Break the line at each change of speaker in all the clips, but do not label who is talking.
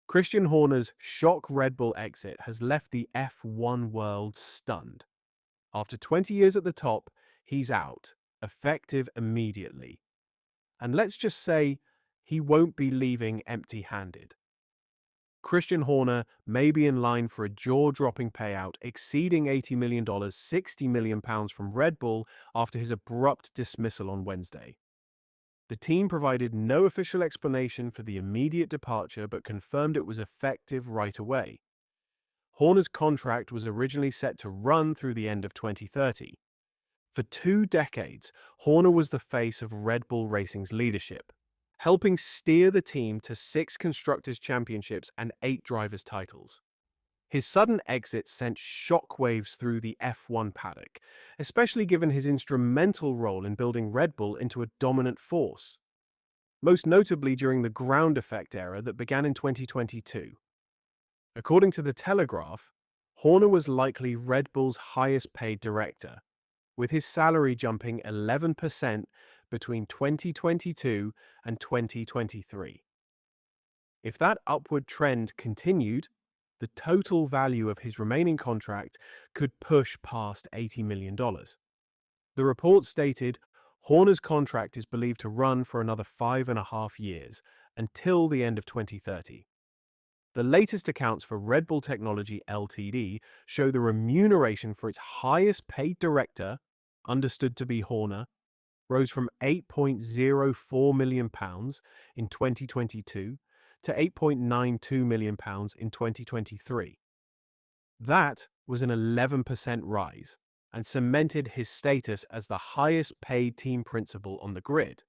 Christian Horner's shock Red Bull exit has left the F1 world stunned. After 20 years at the top, he's out, effective immediately. And let's just say he won't be leaving empty-handed. Christian Horner may be in line for a jaw-dropping payout exceeding $80 million, £60 million from Red Bull after his abrupt dismissal on Wednesday. The team provided no official explanation for the immediate departure but confirmed it was effective right away. Horner's contract was originally set to run through the end of 2030. For 2 decades, Horner was the face of Red Bull Racing's leadership, helping steer the team to 6 Constructors' Championships and 8 Drivers' titles. His sudden exit sent shockwaves through the F1 paddock, especially given his instrumental role in building Red Bull into a dominant force, most notably during the ground effect era that began in 2022. According to The Telegraph, Horner was likely Red Bull's highest-paid director, with his salary jumping 11% between 2022 and 2023. If that upward trend continued, the total value of his remaining contract could push past $80 million. The report stated Horner's contract is believed to run for another 5.5 years, until the end of 2030. The latest accounts for Red Bull Technology Ltd. show the remuneration for its highest-paid director, understood to be Horner, rose from £8.04 million in 2022 to £8.92 million in 2023. That was an 11% rise and cemented his status as the highest-paid team principal on the grid.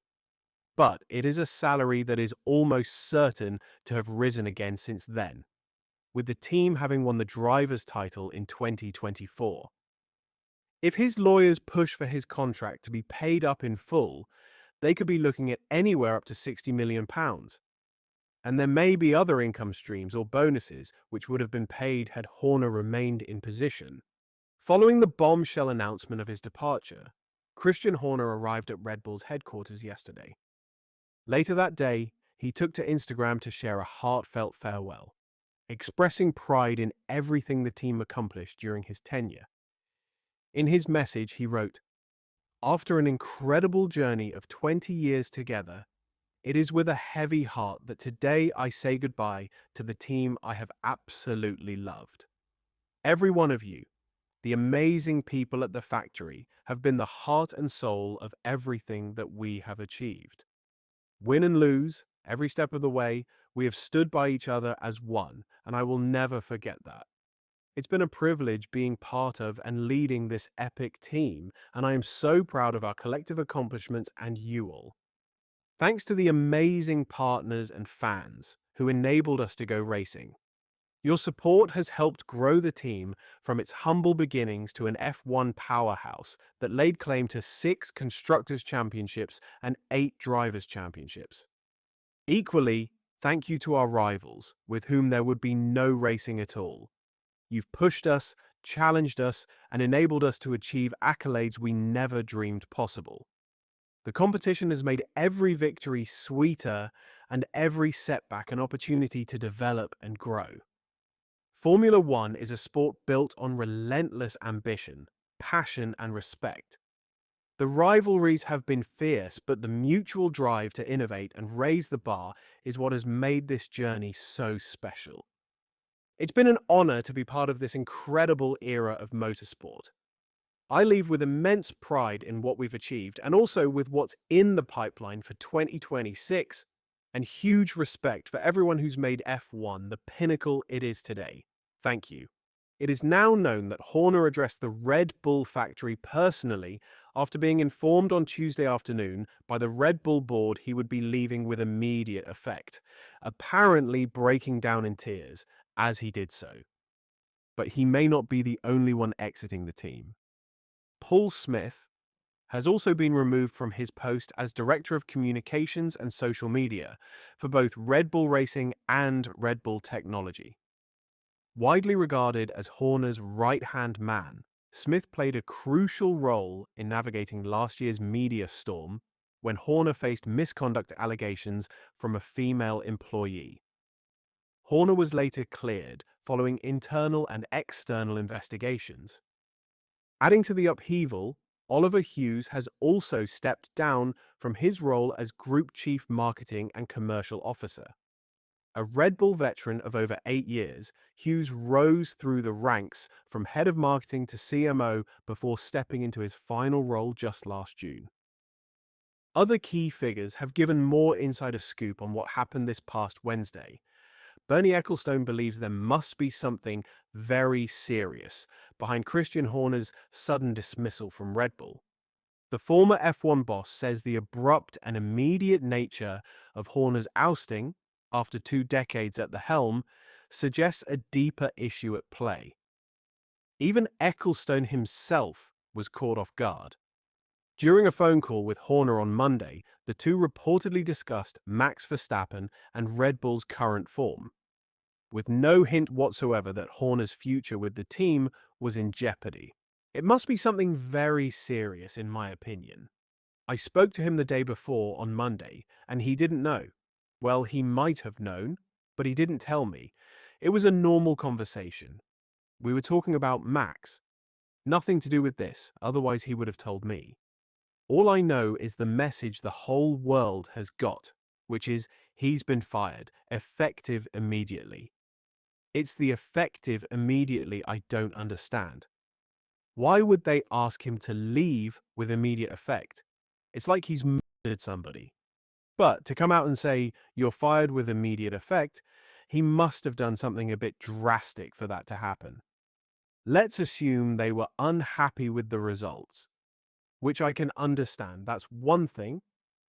But it is a salary that is almost certain to have risen again since then, with the team having won the Drivers' title in 2024. If his lawyers push for his contract to be paid up in full, they could be looking at anywhere up to £60 million. And there may be other income streams or bonuses which would have been paid had Horner remained in position. Following the bombshell announcement of his departure, Christian Horner arrived at Red Bull's headquarters yesterday. Later that day, he took to Instagram to share a heartfelt farewell, expressing pride in everything the team accomplished during his tenure. In his message, he wrote, "After an incredible journey of 20 years together, it is with a heavy heart that today I say goodbye to the team I have absolutely loved. Every one of you, the amazing people at the factory, have been the heart and soul of everything that we have achieved. Win and lose, every step of the way, we have stood by each other as one, and I will never forget that. It's been a privilege being part of and leading this epic team, and I am so proud of our collective accomplishments and you all. Thanks to the amazing partners and fans who enabled us to go racing. Your support has helped grow the team from its humble beginnings to an F1 powerhouse that laid claim to 6 Constructors' Championships and 8 Drivers' Championships. Equally, thank you to our rivals, with whom there would be no racing at all. You've pushed us, challenged us, and enabled us to achieve accolades we never dreamed possible. The competition has made every victory sweeter and every setback an opportunity to develop and grow. Formula One is a sport built on relentless ambition, passion, and respect. The rivalries have been fierce, but the mutual drive to innovate and raise the bar is what has made this journey so special. It's been an honor to be part of this incredible era of motorsport. I leave with immense pride in what we've achieved and also with what's in the pipeline for 2026, and huge respect for everyone who's made F1 the pinnacle it is today. Thank you. It is now known that Horner addressed the Red Bull factory personally after being informed on Tuesday afternoon by the Red Bull board he would be leaving with immediate effect, apparently breaking down in tears as he did so. But he may not be the only one exiting the team. Paul Smith has also been removed from his post as Director of Communications and Social Media for both Red Bull Racing and Red Bull Technology. Widely regarded as Horner's right-hand man, Smith played a crucial role in navigating last year's media storm when Horner faced misconduct allegations from a female employee. Horner was later cleared following internal and external investigations. Adding to the upheaval, Oliver Hughes has also stepped down from his role as Group Chief Marketing and Commercial Officer. A Red Bull veteran of over 8 years, Hughes rose through the ranks from head of marketing to CMO before stepping into his final role just last June. Other key figures have given more insider scoop on what happened this past Wednesday. Bernie Ecclestone believes there must be something very serious behind Christian Horner's sudden dismissal from Red Bull. The former F1 boss says the abrupt and immediate nature of Horner's ousting, after 2 decades at the helm, suggests a deeper issue at play. Even Ecclestone himself was caught off guard. During a phone call with Horner on Monday, the two reportedly discussed Max Verstappen and Red Bull's current form, with no hint whatsoever that Horner's future with the team was in jeopardy. It must be something very serious, in my opinion. I spoke to him the day before on Monday, and he didn't know. Well, he might have known, but he didn't tell me. It was a normal conversation. We were talking about Max. Nothing to do with this, otherwise he would have told me. All I know is the message the whole world has got, which is he's been fired, effective immediately. It's the effective immediately I don't understand. Why would they ask him to leave with immediate effect? It's like he's murdered somebody. But to come out and say you're fired with immediate effect, he must have done something a bit drastic for that to happen. Let's assume they were unhappy with the results, which I can understand. That's one thing,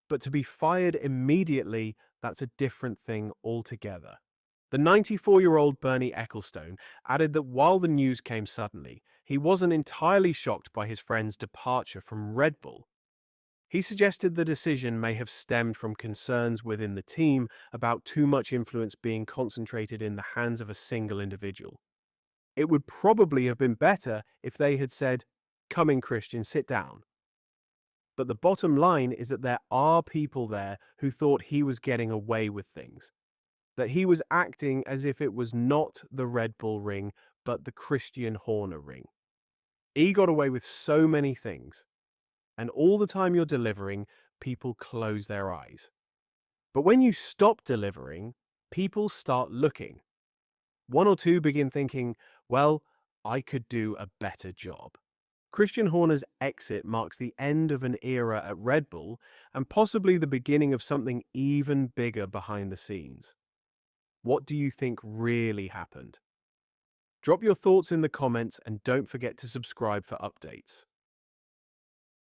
but to be fired immediately, that's a different thing altogether. The 94-year-old Bernie Ecclestone added that while the news came suddenly, he wasn't entirely shocked by his friend's departure from Red Bull. He suggested the decision may have stemmed from concerns within the team about too much influence being concentrated in the hands of a single individual. It would probably have been better if they had said, "Come in, Christian, sit down." But the bottom line is that there are people there who thought he was getting away with things, that he was acting as if it was not the Red Bull ring, but the Christian Horner ring. He got away with so many things. And all the time you're delivering, people close their eyes. But when you stop delivering, people start looking. One or two begin thinking, well, I could do a better job. Christian Horner's exit marks the end of an era at Red Bull and possibly the beginning of something even bigger behind the scenes. What do you think really happened? Drop your thoughts in the comments and don't forget to subscribe for updates.